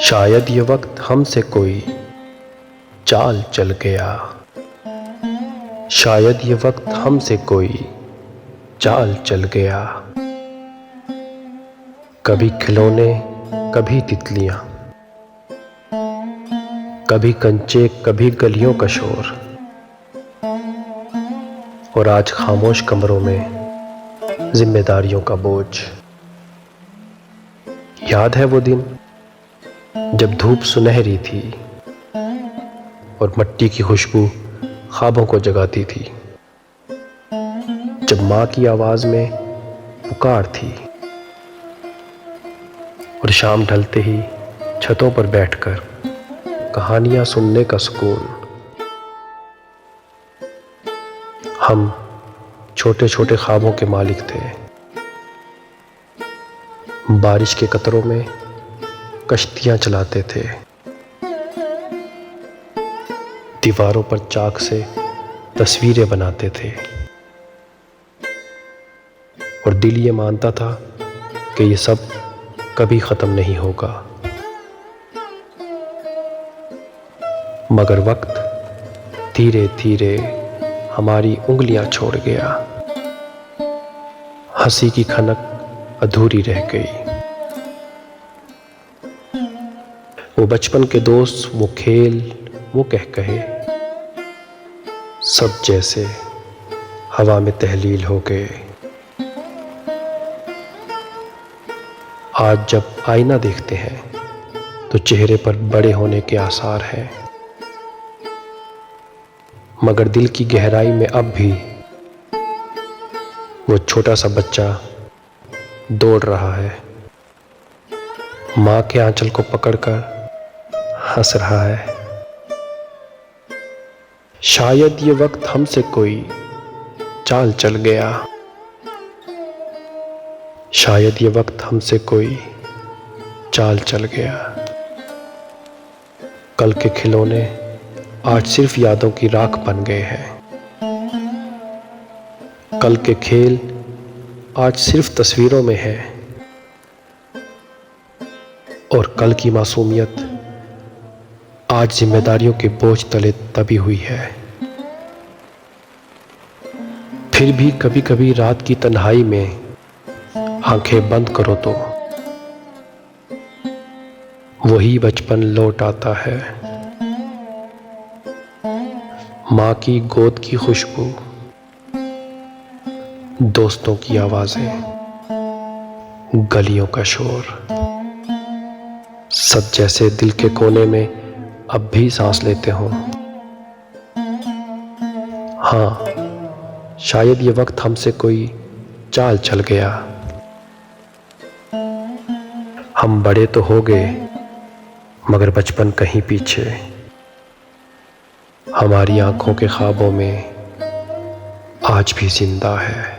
शायद ये वक्त हमसे कोई चाल चल गया। शायद ये वक्त हमसे कोई चाल चल गया। कभी खिलौने, कभी तितलियां, कभी कंचे, कभी गलियों का शोर, और आज खामोश कमरों में जिम्मेदारियों का बोझ। याद है वो दिन जब धूप सुनहरी थी और मट्टी की खुशबू ख्वाबों को जगाती थी, जब माँ की आवाज में पुकार थी और शाम ढलते ही छतों पर बैठकर कहानियां सुनने का सुकून। हम छोटे छोटे ख्वाबों के मालिक थे, बारिश के कतरों में कश्तियां चलाते थे, दीवारों पर चाक से तस्वीरें बनाते थे, और दिल ये मानता था कि ये सब कभी ख़त्म नहीं होगा। मगर वक्त धीरे धीरे हमारी उंगलियां छोड़ गया। हंसी की खनक अधूरी रह गई। वो बचपन के दोस्त, वो खेल, वो कहे सब जैसे हवा में तहलील हो गए। आज जब आईना देखते हैं तो चेहरे पर बड़े होने के आसार हैं, मगर दिल की गहराई में अब भी वो छोटा सा बच्चा दौड़ रहा है, माँ के आंचल को पकड़कर हंस रहा है। शायद ये वक्त हमसे कोई चाल चल गया। शायद ये वक्त हमसे कोई चाल चल गया। कल के खिलौने आज सिर्फ यादों की राख बन गए हैं। कल के खेल आज सिर्फ तस्वीरों में है, और कल की मासूमियत आज जिम्मेदारियों के बोझ तले दबी हुई है। फिर भी कभी कभी रात की तन्हाई में आंखें बंद करो तो वही बचपन लौट आता है। माँ की गोद की खुशबू, दोस्तों की आवाजें, गलियों का शोर, सब जैसे दिल के कोने में अब भी सांस लेते हों। हाँ, शायद ये वक्त हमसे कोई चाल चल गया। हम बड़े तो हो गए, मगर बचपन कहीं पीछे हमारी आंखों के ख्वाबों में आज भी जिंदा है।